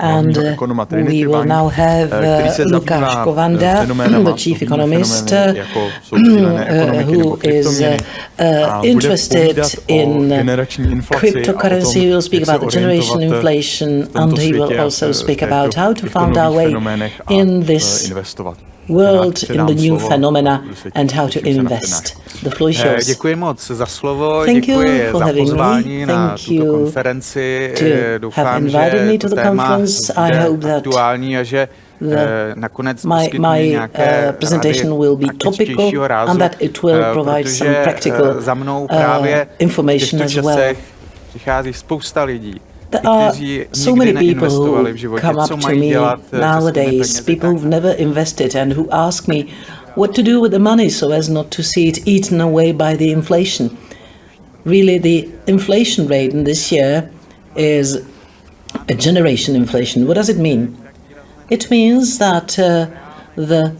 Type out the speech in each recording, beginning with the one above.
And we will now have Lukáš Kovanda, the chief economist, who is interested in cryptocurrency. He will speak about the generation inflation, and he will also speak about how to find our way in this world, in the new phenomena, and how to invest. The floor is yours. Děkuji moc za slovo, Thank you děkuji for za having pozvání me. na Thank tuto you konferenci. to have Doufám, invited že me to to the téma conference. I bude hope that aktuální a že nakonec my presentation will be topical and that it will provide some practical za mnou právě information as well. Přichází spousta lidí. There are so many people who come up to me nowadays, people who've never invested and who ask me what to do with the money so as not to see it eaten away by the inflation. Really, the inflation rate in this year is a generation inflation. What does it mean? It means that the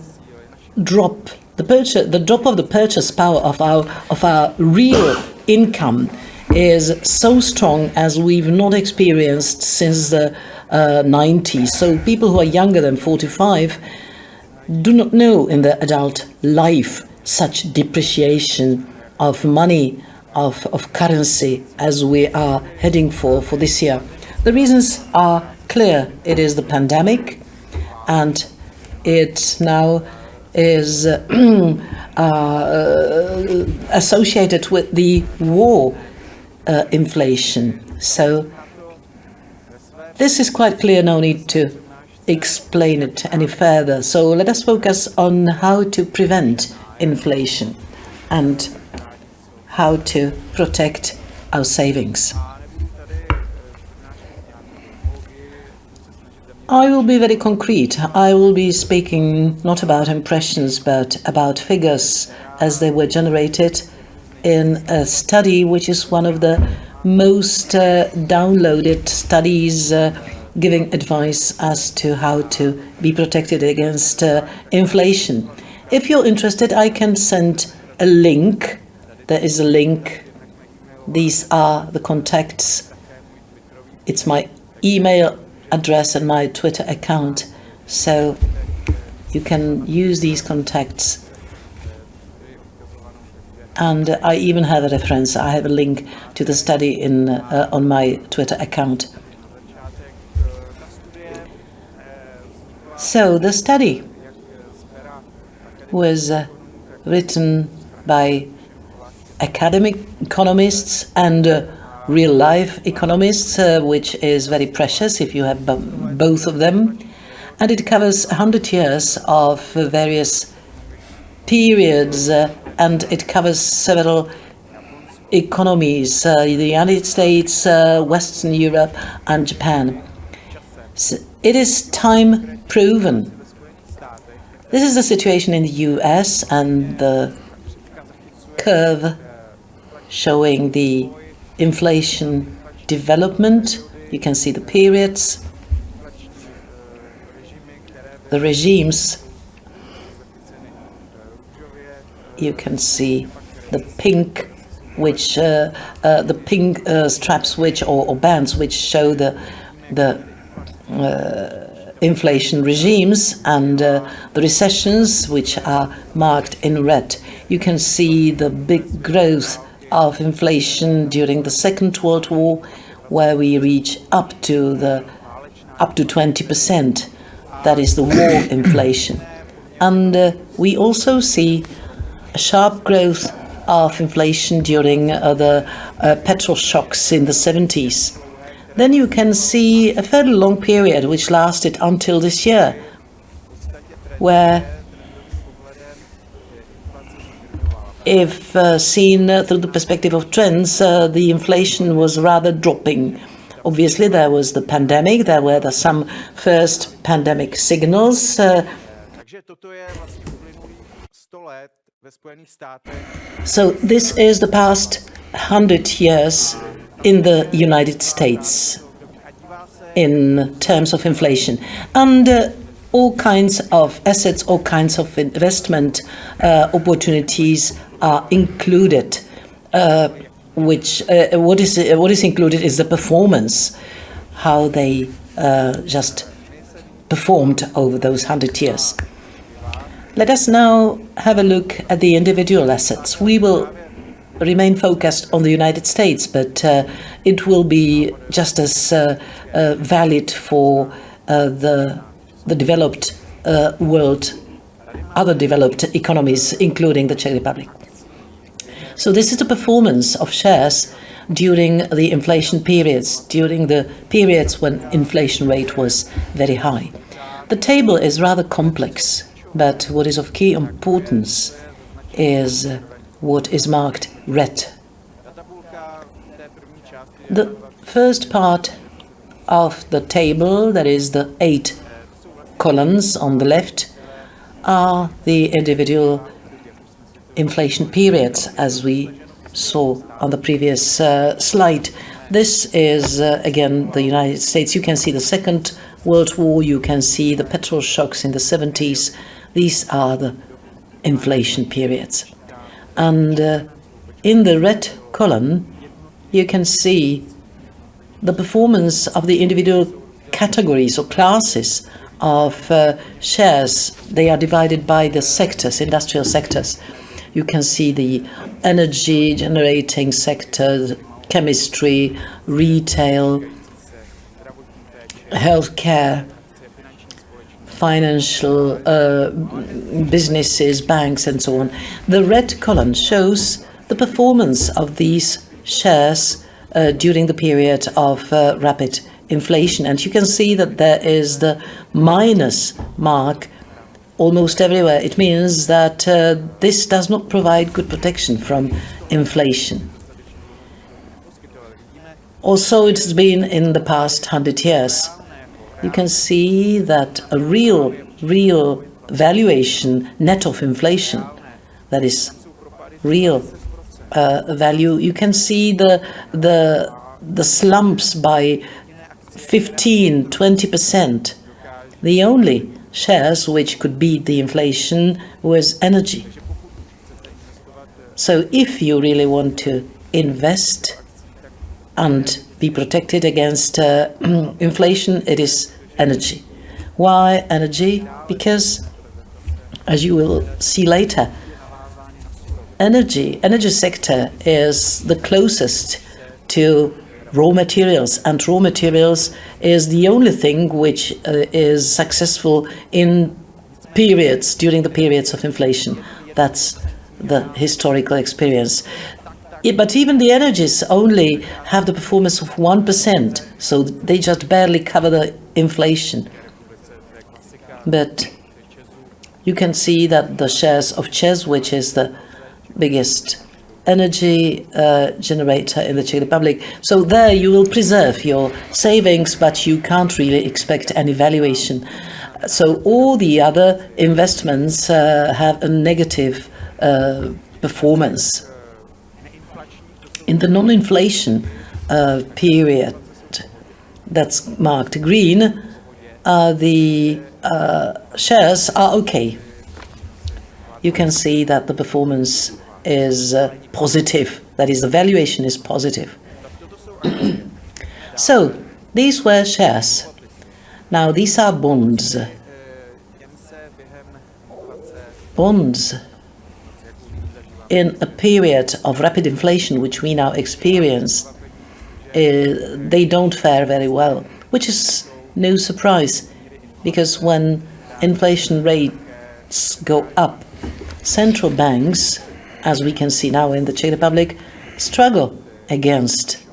drop of the purchase power of our real income is so strong as we've not experienced since the 90s. So people who are younger than 45 do not know in their adult life such depreciation of money, of currency as we are heading for this year. The reasons are clear. It is the pandemic, and it now is associated with the war inflation. So this is quite clear, no need to explain it any further. So let us focus on how to prevent inflation and how to protect our savings. I will be very concrete. I will be speaking not about impressions but about figures as they were generated in a study which is one of the most downloaded studies giving advice as to how to be protected against inflation. If you're interested, I can send a link. There is a link. These are the contacts. It's my email address and my Twitter account. So you can use these contacts. And I even have a reference. I have a link to the study on my Twitter account. So the study was written by academic economists and real-life economists, which is very precious if you have both of them. And it covers 100 years of various periods, and it covers several economies, the United States, Western Europe, and Japan. So it is time-proven. This is the situation in the US, and the curve showing the inflation development. You can see the periods, the regimes. You can see the pink, which the pink straps, which or bands, which show the inflation regimes, and the recessions, which are marked in red. You can see the big growth of inflation during the Second World War, where we reach up to 20%. That is the war inflation. And we also see a sharp growth of inflation during the petrol shocks in the 70s. Then you can see a fairly long period which lasted until this year, where, if seen through the perspective of trends, the inflation was rather dropping. Obviously, there was the pandemic, there were some first pandemic signals. So this is the past 100 years in the United States in terms of inflation. And all kinds of assets, all kinds of investment opportunities are included. What is included is the performance, how they just performed over those 100 years. Let us now have a look at the individual assets. We will remain focused on the United States, but it will be just as valid for the developed world, other developed economies, including the Czech Republic. So this is the performance of shares during the inflation periods, during the periods when inflation rate was very high. The table is rather complex, but what is of key importance is what is marked red. The first part of the table, that is the 8 columns on the left, are the individual inflation periods, as we saw on the previous slide. This is, again, the United States. You can see the Second World War, you can see the petrol shocks in the 70s. These are the inflation periods. And in the red column, you can see the performance of the individual categories or classes of shares. They are divided by the sectors, industrial sectors. You can see the energy generating sector, chemistry, retail, healthcare, financial businesses, banks, and so on. The red column shows the performance of these shares during the period of rapid inflation. And you can see that there is the minus mark almost everywhere. It means that this does not provide good protection from inflation. Also, it has been in the past 100 years. You can see that a real valuation net of inflation, that is real value, you can see the slumps by 15-20%. The only shares which could beat the inflation was energy. So if you really want to invest and be protected against inflation, it is energy. Why energy? Because, as you will see later, energy sector is the closest to raw materials, and raw materials is the only thing which is successful in periods, during the periods of inflation. That's the historical experience. But even the energies only have the performance of 1%, so they just barely cover the inflation. But you can see that the shares of ČEZ, which is the biggest energy generator in the Czech Republic, so there you will preserve your savings, but you can't really expect any valuation. So all the other investments have a negative performance. In the non-inflation period that's marked green, the shares are okay. You can see that the performance is positive, that is, the valuation is positive. So these were shares. Now these are bonds. Bonds in a period of rapid inflation, which we now experience, they don't fare very well, which is no surprise, because when inflation rates go up, central banks, as we can see now in the Czech Republic, struggle against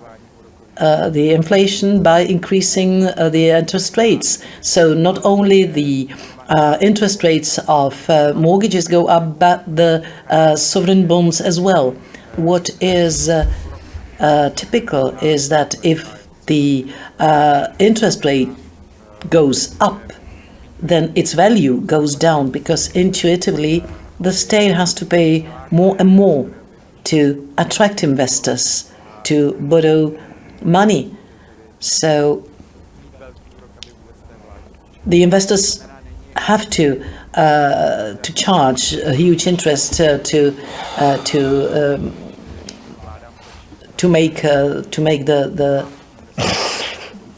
the inflation by increasing the interest rates. So not only the interest rates of mortgages go up, but the sovereign bonds as well. What is typical is that if the interest rate goes up, then its value goes down, because intuitively the state has to pay more and more to attract investors to borrow money. So the investors have to charge a huge interest to make the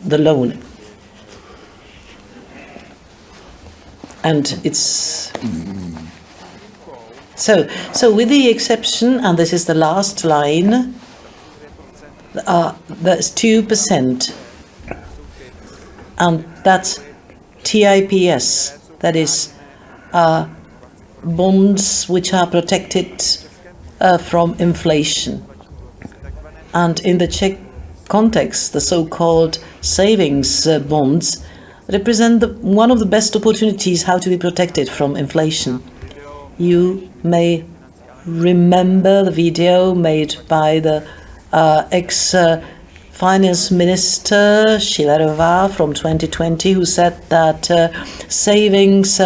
loan. And it's so with the exception, and this is the last line, that's 2%, and that's TIPS, that is bonds which are protected from inflation. And in the Czech context, the so-called savings bonds represent one of the best opportunities how to be protected from inflation. You may remember the video made by the ex-finance minister Schillerová from 2020, who said that savings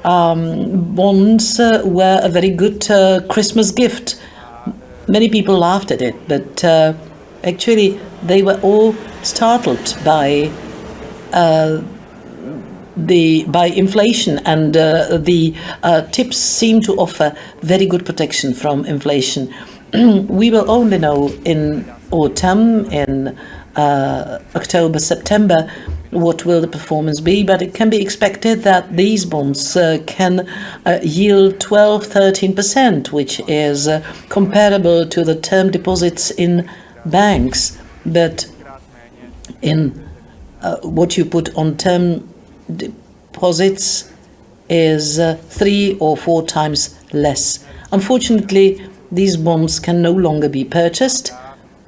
bonds were a very good Christmas gift. Many people laughed at it, but actually they were all startled by inflation, and the tips seem to offer very good protection from inflation. We will only know in autumn, in October, September, what will the performance be, but it can be expected that these bonds can yield 12-13%, which is comparable to the term deposits in banks. But in what you put on term deposits is 3 or 4 times less. Unfortunately, these bonds can no longer be purchased.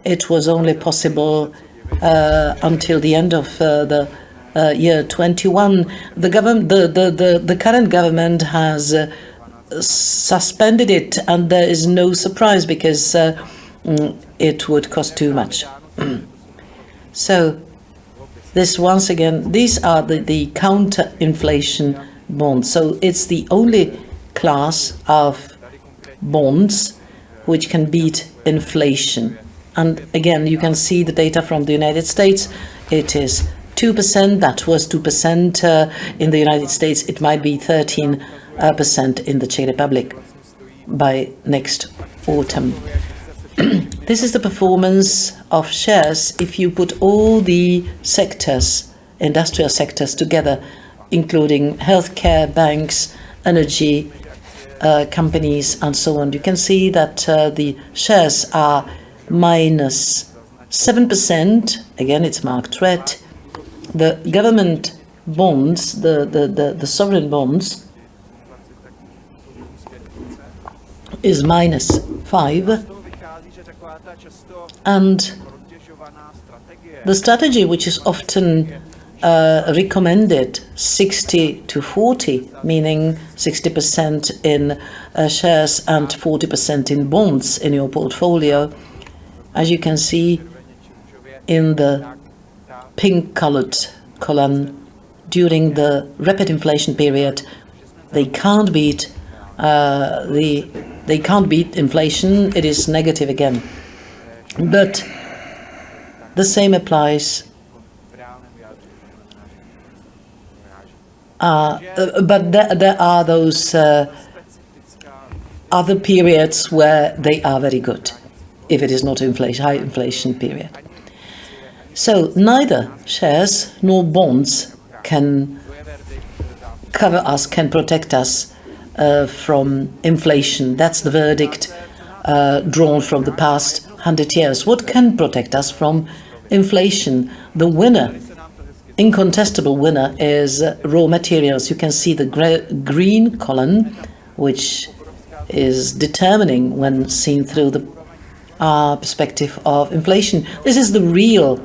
It was only possible until the end of the year 21. The current government has suspended it, and there is no surprise because it would cost too much. So this, once again, these are the counter-inflation bonds. So it's the only class of bonds which can beat inflation. And again, you can see the data from the United States. It is 2%. That was 2% in the United States. It might be 13% in the Czech Republic by next autumn. This is the performance of shares if you put all the sectors, industrial sectors together, including healthcare, banks, energy companies, and so on. You can see that the shares are minus 7%. Again, it's marked red. The government bonds, the sovereign bonds, is minus 5%. And the strategy, which is often recommended, 60-40, meaning 60% in shares and 40% in bonds in your portfolio, as you can see in the pink-colored column, during the rapid inflation period, they can't beat inflation. It is negative again. But the same applies. But there are those other periods where they are very good, if it is not high inflation period. So neither shares nor bonds can cover us, can protect us from inflation. That's the verdict drawn from the past 100 years. What can protect us from inflation? The winner, incontestable winner, is raw materials. You can see the green column, which is determining when seen through the perspective of inflation. This is the real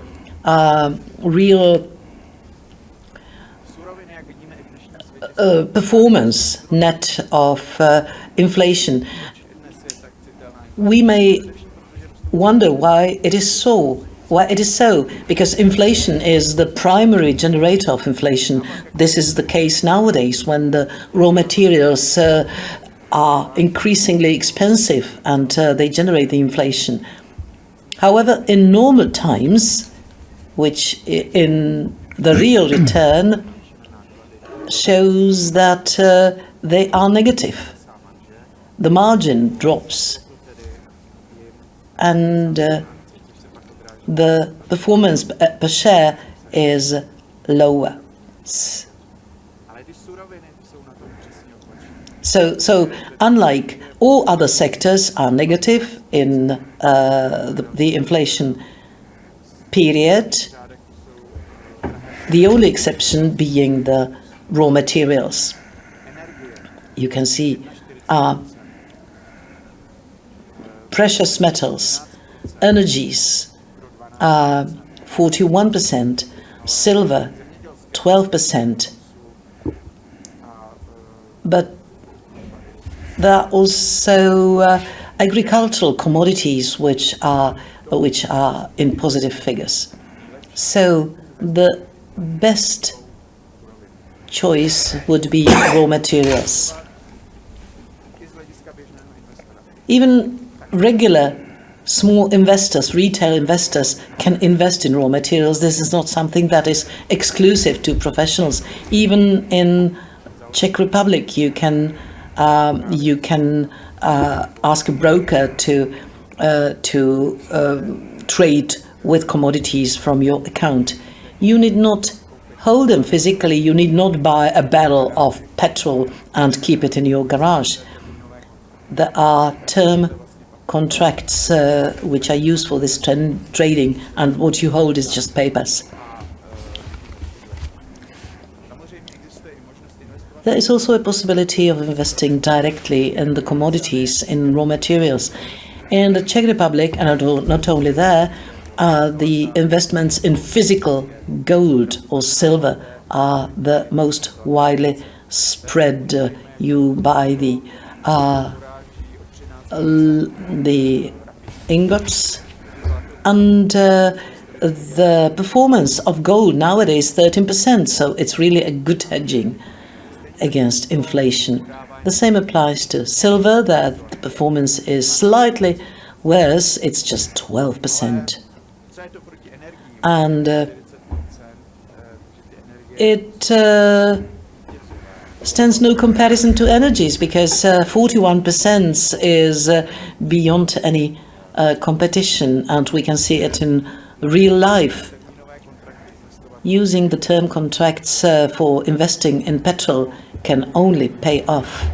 performance net of inflation. We may wonder why it is so. Because inflation is the primary generator of inflation. This is the case nowadays when the raw materials are increasingly expensive and they generate the inflation. However, in normal times, which in the real return shows that they are negative. The margin drops and the performance per share is lower. So unlike all other sectors are negative in the inflation period, the only exception being the raw materials. You can see precious metals, energies, 41%, silver, 12%. But there are also agricultural commodities which are in positive figures. So the best choice would be raw materials. Even regular small investors, retail investors, can invest in raw materials. This is not something that is exclusive to professionals. Even in Czech Republic, you can ask a broker to trade with commodities from your account. You need not hold them physically. You need not buy a barrel of petrol and keep it in your garage. There are term contracts which are used for this trading, and what you hold is just papers. There is also a possibility of investing directly in the commodities, in raw materials. In the Czech Republic, and not only there, the investments in physical gold or silver are the most widely spread. You buy the ingots, and the performance of gold nowadays 13%, so it's really a good hedging against inflation. The same applies to silver, that the performance is slightly worse, it's just 12%. And it stands no comparison to energies, because 41% is beyond any competition, and we can see it in real life. Using the term contracts for investing in petrol can only pay off.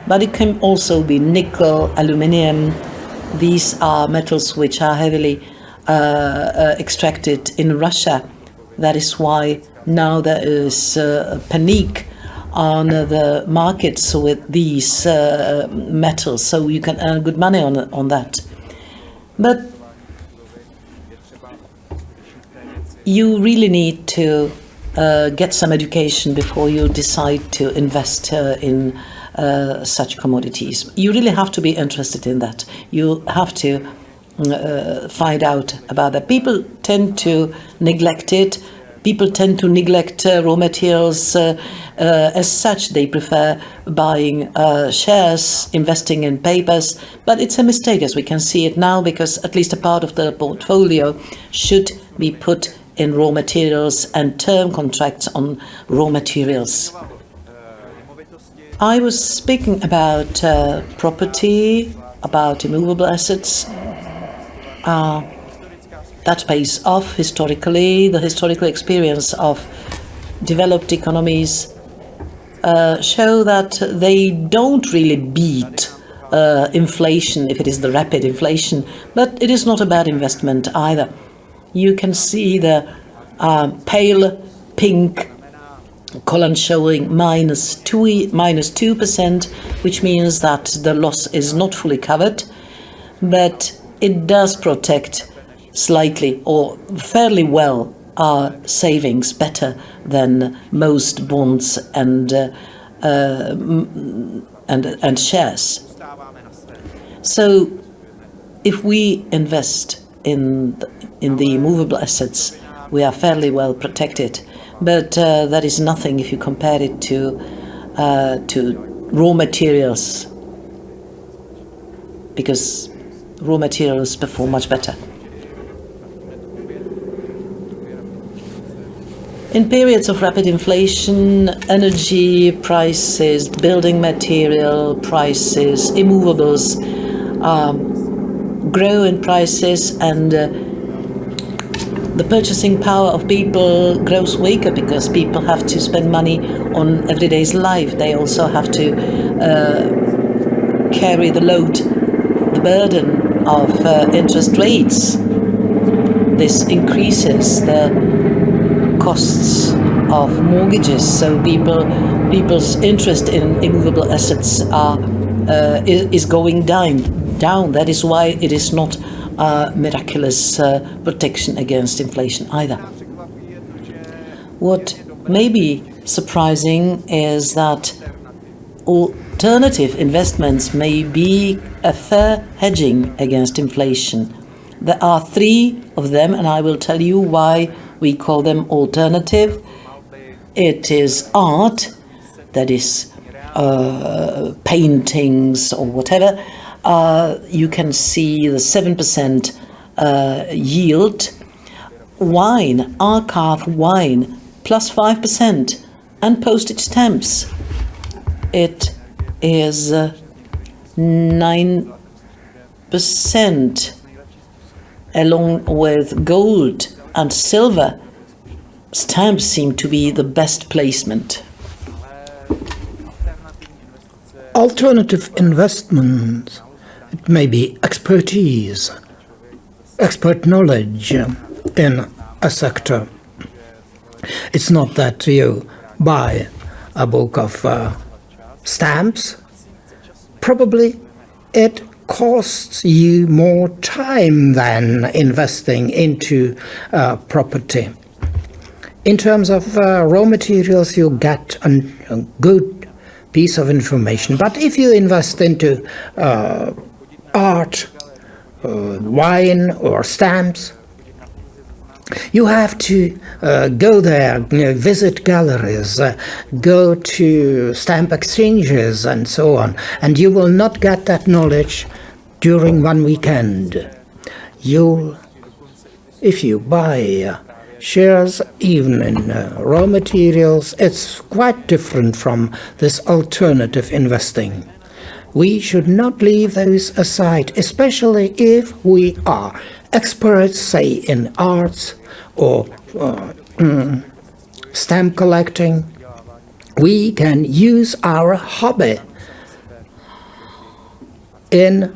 But it can also be nickel, aluminium. These are metals which are heavily extracted in Russia. That is why now there is a panic on the markets with these metals, so you can earn good money on that. But you really need to get some education before you decide to invest in such commodities. You really have to be interested in that. You have to find out about that. People tend to neglect it. People tend to neglect raw materials as such. They prefer buying shares, investing in papers. But it's a mistake, as we can see it now, because at least a part of the portfolio should be put in raw materials and term contracts on raw materials. I was speaking about property, about immovable assets. That pays off historically. The historical experience of developed economies show that they don't really beat inflation if it is the rapid inflation, but it is not a bad investment either. You can see the pale pink column showing -2%, which means that the loss is not fully covered, but it does protect slightly or fairly well our savings, better than most bonds and shares. So if we invest in the movable assets, we are fairly well protected, but that is nothing if you compare it to raw materials, because raw materials perform much better. In periods of rapid inflation, energy prices, building material prices, immovables grow in prices, and the purchasing power of people grows weaker because people have to spend money on everyday's life. They also have to carry the load, the burden of interest rates. This increases the costs of mortgages, so people's interest in immovable assets is going down. That is why it is not a miraculous protection against inflation either. What may be surprising is that alternative investments may be a fair hedging against inflation. There are 3 of them, and I will tell you why we call them alternative. It is art, that is paintings or whatever. You can see the 7% yield. Wine, archive wine, plus 5%, and postage stamps. It is 9%, along with gold and silver. Stamps seem to be the best placement. Alternative investments, it may be expertise, expert knowledge in a sector. It's not that you buy a book of stamps. Probably it costs you more time than investing into property. In terms of raw materials, you get a good piece of information. But if you invest into art, wine or stamps, you have to go there, visit galleries, go to stamp exchanges and so on. And you will not get that knowledge during one weekend. If you buy shares, even in raw materials, it's quite different from this alternative investing. We should not leave those aside, especially if we are experts, say, in arts or stamp collecting. We can use our hobby in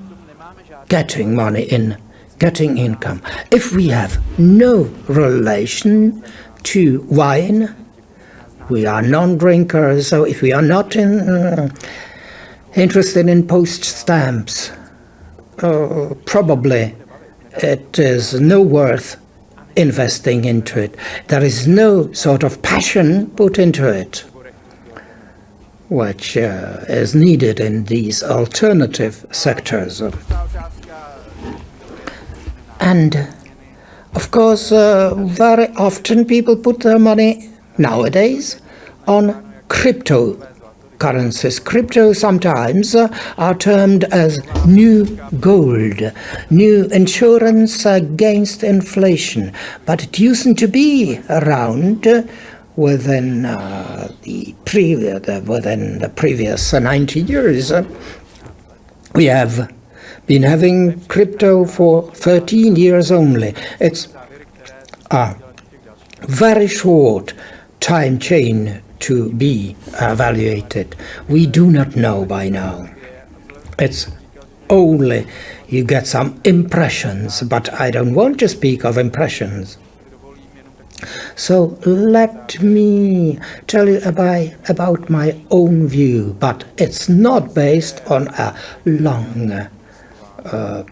getting money, in getting income. If we have no relation to wine, we are non-drinkers, so if we are not interested in post stamps, probably it is no worth investing into it. There is no sort of passion put into it, which is needed in these alternative sectors. And of course, very often people put their money nowadays on cryptocurrencies. Crypto sometimes are termed as new gold, new insurance against inflation. But it used to be around within the previous 90 years. We have been having crypto for 13 years only. It's a very short time chain to be evaluated. We do not know by now. It's only you get some impressions, but I don't want to speak of impressions. So let me tell you about my own view, but it's not based on a long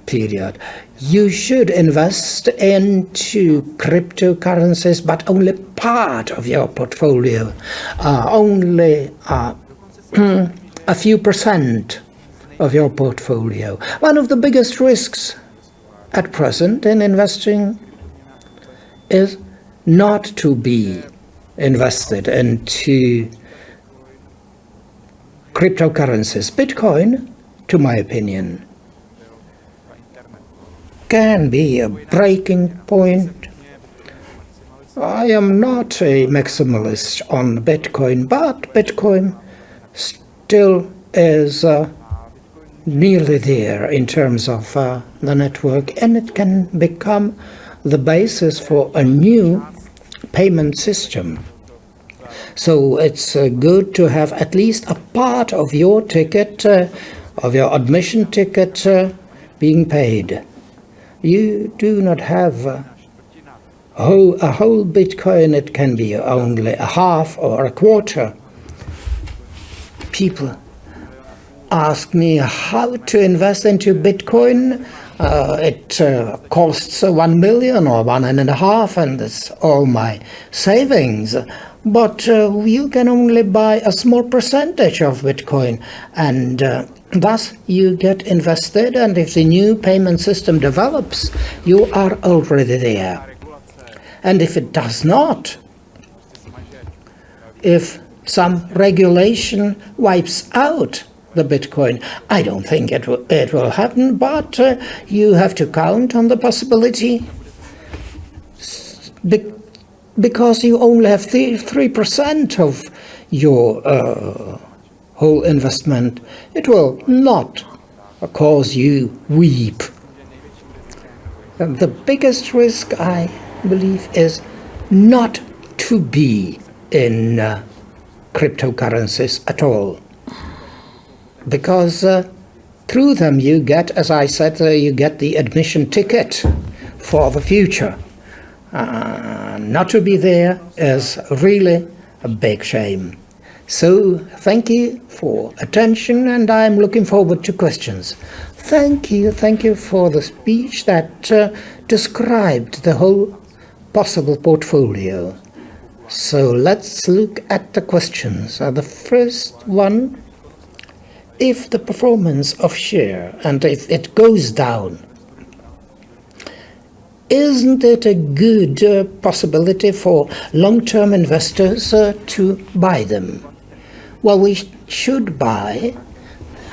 period. You should invest into cryptocurrencies, but only part of your portfolio, only a few percent of your portfolio. One of the biggest risks at present in investing is not to be invested into cryptocurrencies. Bitcoin, to my opinion, can be a breaking point. I am not a maximalist on Bitcoin, but Bitcoin still is nearly there in terms of the network, and it can become the basis for a new payment system. So it's good to have at least a part of your ticket, of your admission ticket, being paid. You do not have a whole Bitcoin. It can be only a half or a quarter. People ask me how to invest into Bitcoin. It costs 1 million or 1.5 million, and it's all my savings. But you can only buy a small percentage of Bitcoin, and thus you get invested, and if the new payment system develops, you are already there. And if it does not, if some regulation wipes out the Bitcoin, I don't think it will happen, but you have to count on the possibility, because you only have 3% of your whole investment. It will not cause you weep. The biggest risk, I believe, is not to be in cryptocurrencies at all. Because through them you get, as I said, you get the admission ticket for the future. Not to be there is really a big shame. So thank you for attention, and I'm looking forward to questions. Thank you for the speech that described the whole possible portfolio. So let's look at the questions. The first one, if the performance of share and if it goes down, isn't it a good possibility for long-term investors to buy them? Well, we should buy,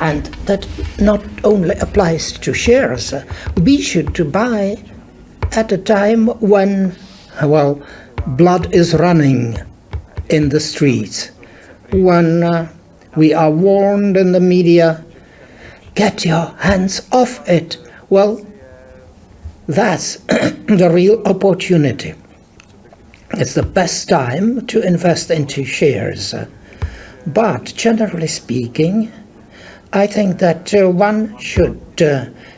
and that not only applies to shares. We should buy at a time when, well, blood is running in the streets, when we are warned in the media, get your hands off it. Well, that's the real opportunity. It's the best time to invest into shares. But generally speaking, I think that one should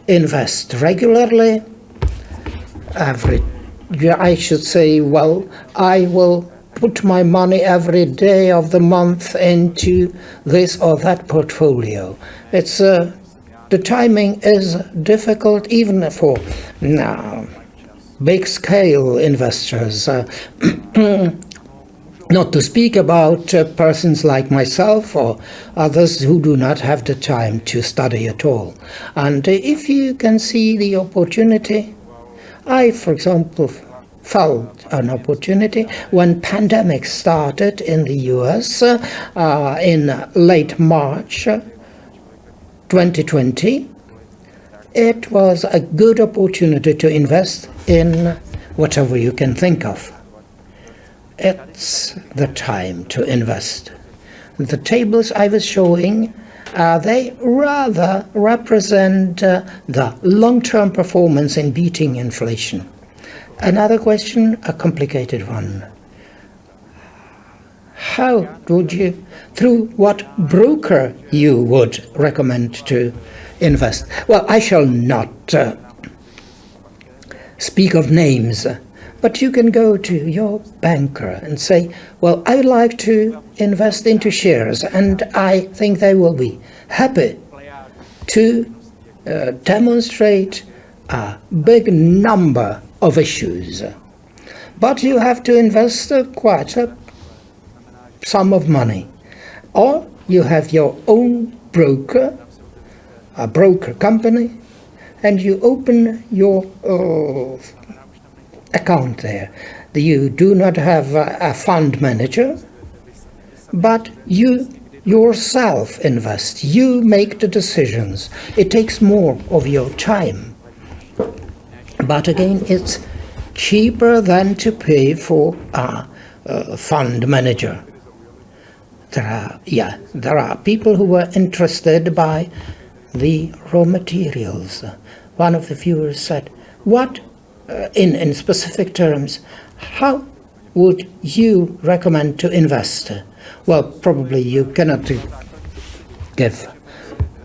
invest regularly. I should say, well, I will put my money every day of the month into this or that portfolio. It's the timing is difficult even for big-scale investors. Not to speak about persons like myself or others who do not have the time to study at all. And if you can see the opportunity, I, for example, found an opportunity when pandemic started in the US in late March 2020. It was a good opportunity to invest in whatever you can think of. It's the time to invest. The tables I was showing, they rather represent the long-term performance in beating inflation. Another question, a complicated one. How would you, through what broker you would recommend to invest? Well, I shall not speak of names, but you can go to your banker and say, well, I would like to invest into shares, and I think they will be happy to demonstrate a big number of issues. But you have to invest quite a sum of money. Or you have your own broker, a broker company, and you open your account there. You do not have a fund manager, but you yourself invest. You make the decisions. It takes more of your time. But again, it's cheaper than to pay for a fund manager. There are people who are interested by the raw materials. One of the viewers said, what, in specific terms, how would you recommend to invest? Well, probably you cannot give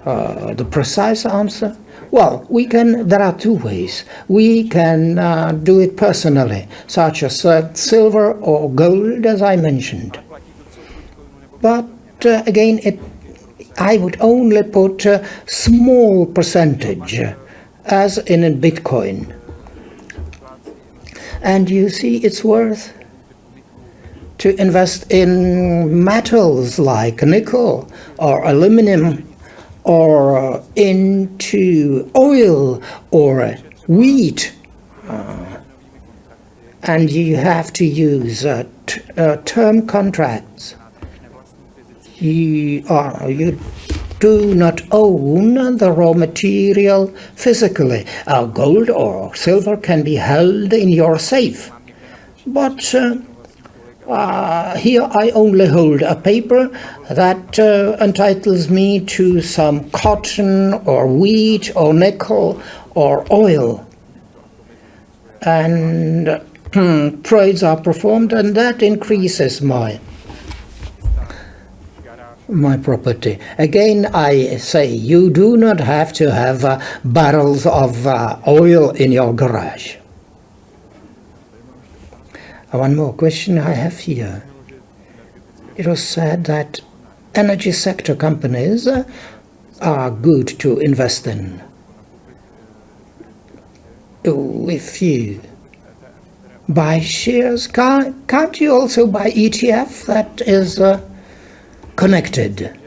the precise answer. Well, there are two ways. We can do it personally, such as silver or gold, as I mentioned. But again, I would only put a small percentage, as in a Bitcoin. And you see, it's worth to invest in metals like nickel or aluminum, or into oil or wheat. And you have to use term contracts. You do not own the raw material physically. Gold or silver can be held in your safe. But here I only hold a paper that entitles me to some cotton or wheat or nickel or oil. And trades are performed, and that increases my property. Again, I say you do not have to have barrels of oil in your garage. One more question I have here. It was said that energy sector companies are good to invest in. If you buy shares, can't you also buy ETF that is connected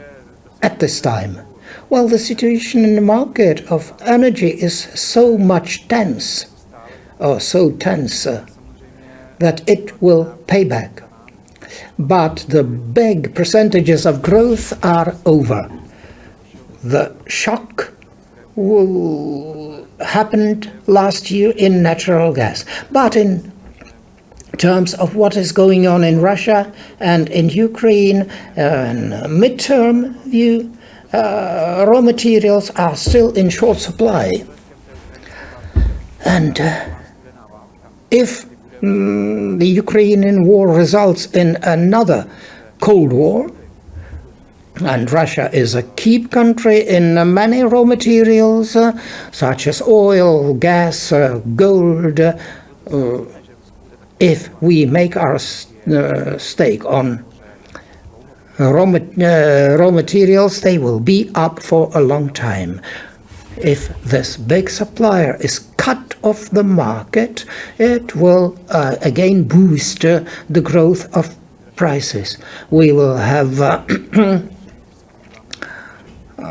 at this time? Well, the situation in the market of energy is so tense that it will pay back. But the big percentages of growth are over. The shock happened last year in natural gas. But in terms of what is going on in Russia and in Ukraine, in a midterm view, raw materials are still in short supply. And if the Ukrainian war results in another Cold War, and Russia is a key country in many raw materials, such as oil, gas, gold. If we make our stake on raw materials, they will be up for a long time. If this big supplier is cut off the market, it will again boost the growth of prices. We will have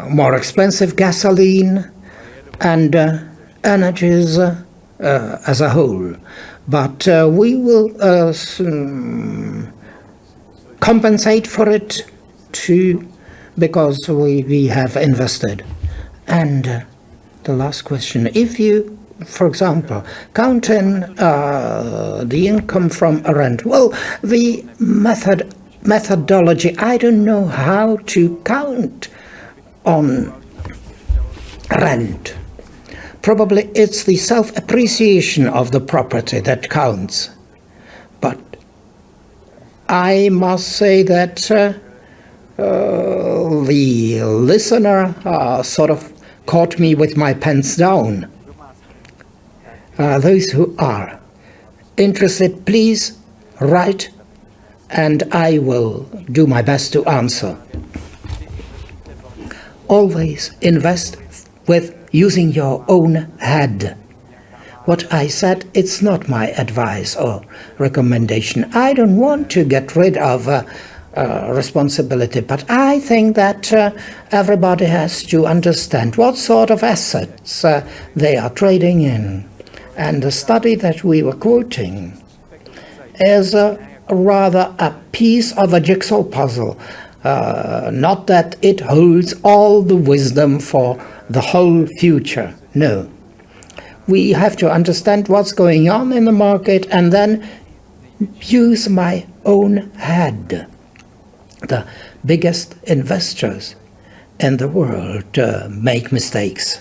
more expensive gasoline and energies as a whole. But we will compensate for it too, because we have invested. And the last question, if you, for example, count in the income from a rent, well, the methodology, I don't know how to count on rent. Probably it's the self-appreciation of the property that counts. But I must say that the listener sort of caught me with my pants down. Those who are interested, please write, and I will do my best to answer. Always invest with using your own head. What I said, it's not my advice or recommendation. I don't want to get rid of responsibility, but I think that everybody has to understand what sort of assets they are trading in. And the study that we were quoting is rather a piece of a jigsaw puzzle. Not that it holds all the wisdom for the whole future. No. We have to understand what's going on in the market and then use my own head. The biggest investors in the world make mistakes.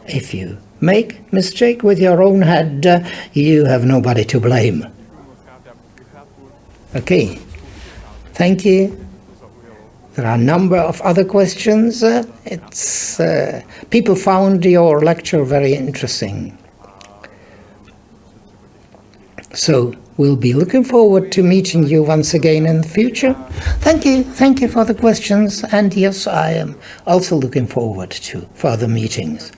If you make mistake with your own head, you have nobody to blame. Okay, thank you. There are a number of other questions. People found your lecture very interesting. So we'll be looking forward to meeting you once again in the future. Thank you for the questions. And yes, I am also looking forward to further meetings.